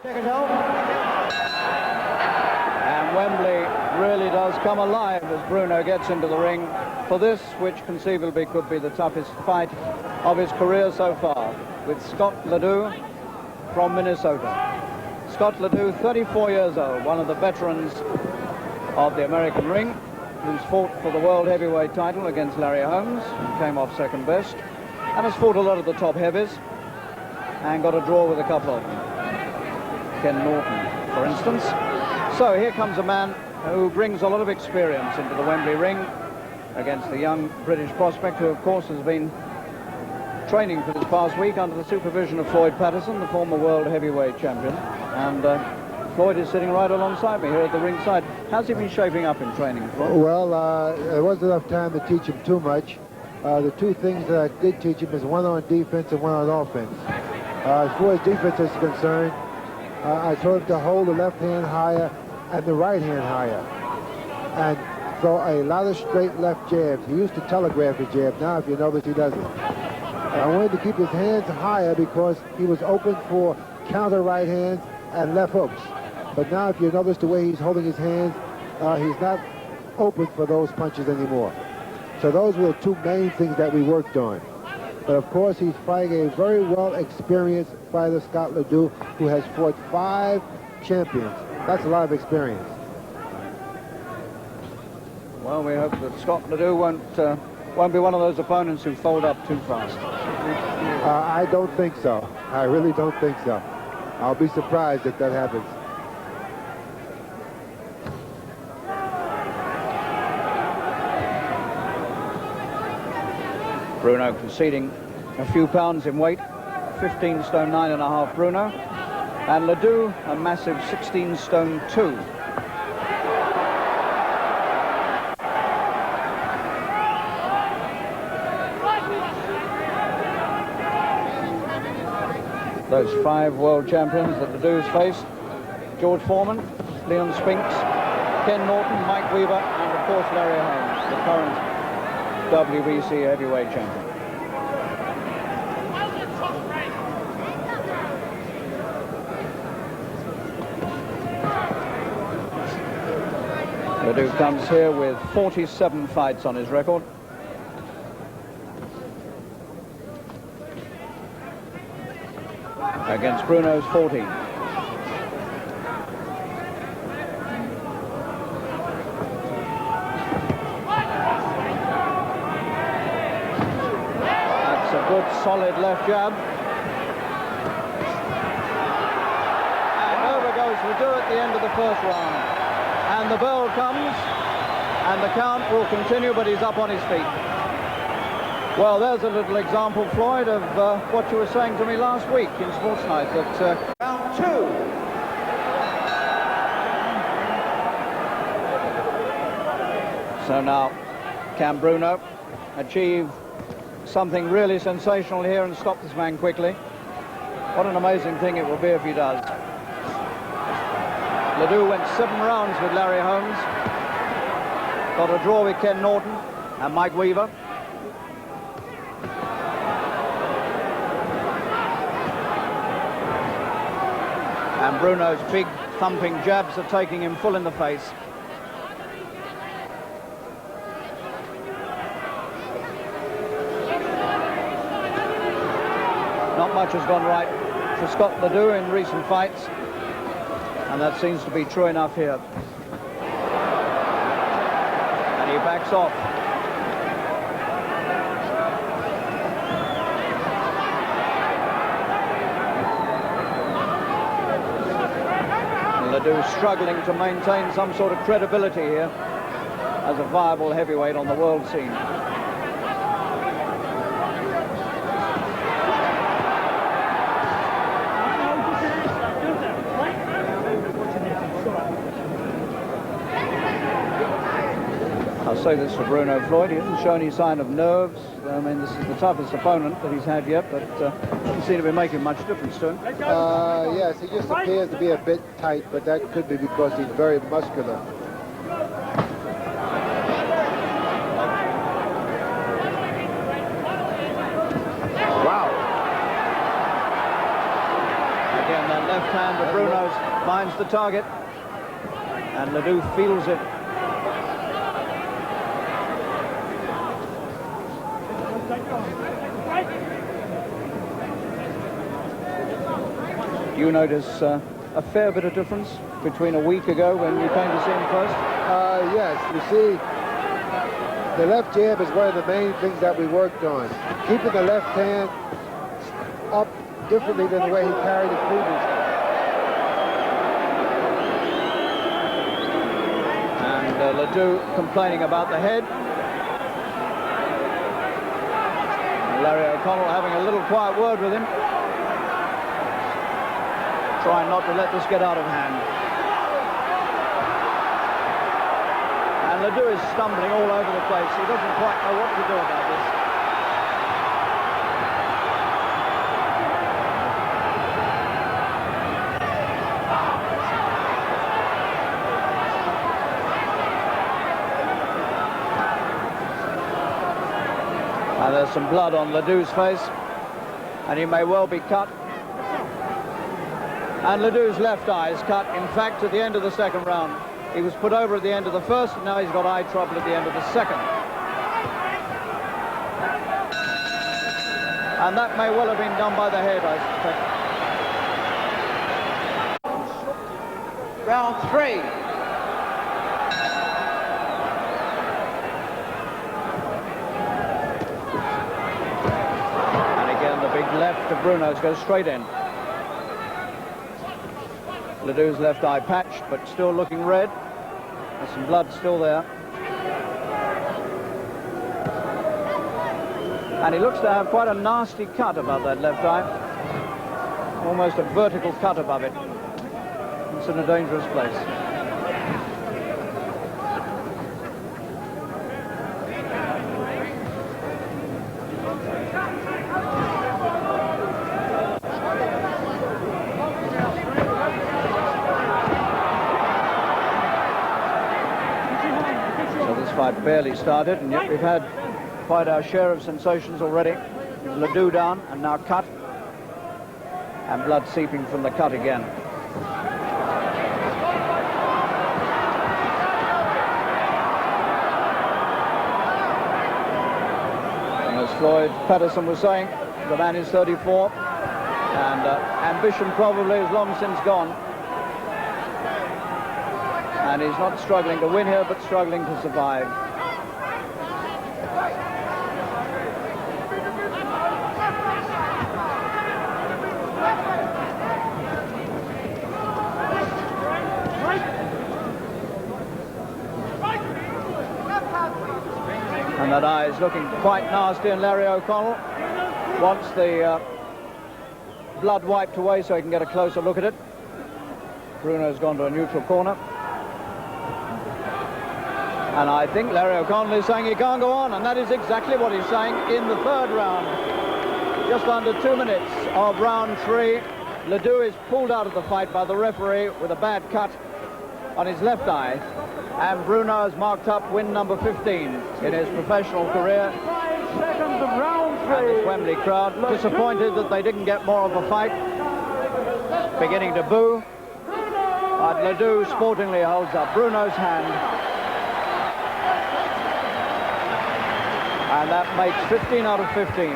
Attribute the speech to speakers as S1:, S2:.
S1: And Wembley really does come alive as Bruno gets into the ring for this, which conceivably could be the toughest fight of his career so far, with Scott Ledoux from Minnesota. Scott Ledoux, 34 years old, one of the veterans of the American ring, who's fought for the world heavyweight title against Larry Holmes, who came off second best, and has fought a lot of the top heavies, and got a draw with a couple of them. Ken Norton, for instance. So here comes a man who brings a lot of experience into the Wembley ring against the young British prospect, who of course has been training for this past week under the supervision of Floyd Patterson, the former world heavyweight champion. And Floyd is sitting right alongside me here at the ringside. How's he been shaping up in training, Floyd?
S2: Well, there wasn't enough time to teach him too much. The two things that I did teach him is one on defense and one on offense. As far as defense is concerned, I told him to hold the left hand higher and the right hand higher, and throw a lot of straight left jabs. He used to telegraph his jab. Now, if you notice, he doesn't. I wanted to keep his hands higher because he was open for counter right hands and left hooks. But now, if you notice the way he's holding his hands, he's not open for those punches anymore. So those were the two main things that we worked on. But of course, he's fighting a very well-experienced fighter, Scott Ledoux, who has fought 5 champions. That's a lot of experience.
S1: Well, we hope that Scott Ledoux won't be one of those opponents who fold up too fast.
S2: I don't think so. I really don't think so. I'll be surprised if that happens.
S1: Bruno conceding a few pounds in weight, 15 stone 9.5 Bruno, and Ledoux a massive 16 stone 2. Those 5 world champions that Ledoux's faced: George Foreman, Leon Spinks, Ken Norton, Mike Weaver, and of course Larry Holmes, the current WBC heavyweight champion. Ledoux comes here with 47 fights on his record. Against Bruno's 14. That's a good solid left jab. And over goes Ledoux at the end of the first round. And the bell comes, and the count will continue, but he's up on his feet. Well, there's a little example, Floyd, of what you were saying to me last week in Sports Night, that round 2. So now, can Bruno achieve something really sensational here and stop this man quickly? What an amazing thing it will be if he does. Ledoux went 7 rounds with Larry Holmes, got a draw with Ken Norton and Mike Weaver. And Bruno's big thumping jabs are taking him full in the face. Not much has gone right for Scott Ledoux in recent fights, and that seems to be true enough here. And he backs off. Ledoux struggling to maintain some sort of credibility here as a viable heavyweight on the world scene. I'll say this for Bruno, Floyd, he hasn't shown any sign of nerves. I mean, this is the toughest opponent that he's had yet, but doesn't seem to be making much difference to him.
S2: Yes, he just appears to be a bit tight, but that could be because he's very muscular.
S1: Wow. Again, that left hand of Bruno finds the target, and Ledoux feels it. Do you notice a fair bit of difference between a week ago when you came to see him first?
S2: Yes, you see, the left jab is one of the main things that we worked on. Keeping the left hand up differently than the way he carried it previously.
S1: And Ledoux complaining about the head. Larry O'Connell having a little quiet word with him, trying not to let this get out of hand. And Ledoux is stumbling all over the place. He doesn't quite know what to do about this. And there's some blood on Ledoux's face, and he may well be cut. And Ledoux's left eye is cut, in fact, at the end of the second round. He was put over at the end of the first, and now he's got eye trouble at the end of the second. And that may well have been done by the head, I suspect. Round 3. And again, the big left of Bruno's goes straight in. Ledoux's left eye patched, but still looking red. There's some blood still there. And he looks to have quite a nasty cut above that left eye. Almost a vertical cut above it. It's in a dangerous place. Fight barely started, and yet we've had quite our share of sensations already. Ledoux down, and now cut, and blood seeping from the cut again. And as Floyd Patterson was saying, the man is 34, and ambition probably is long since gone. And he's not struggling to win here, but struggling to survive. And that eye is looking quite nasty, and Larry O'Connell wants the blood wiped away so he can get a closer look at it. Bruno's gone to a neutral corner. And I think Larry O'Connell is saying he can't go on, and that is exactly what he's saying in the third round. Just under 2 minutes of round 3, Ledoux is pulled out of the fight by the referee with a bad cut on his left eye, and Bruno has marked up win number 15 in his professional career.
S3: 5 seconds of round 3.
S1: And the Wembley crowd disappointed that they didn't get more of a fight, beginning to boo. But Ledoux sportingly holds up Bruno's hand. And that makes 15 out of 15.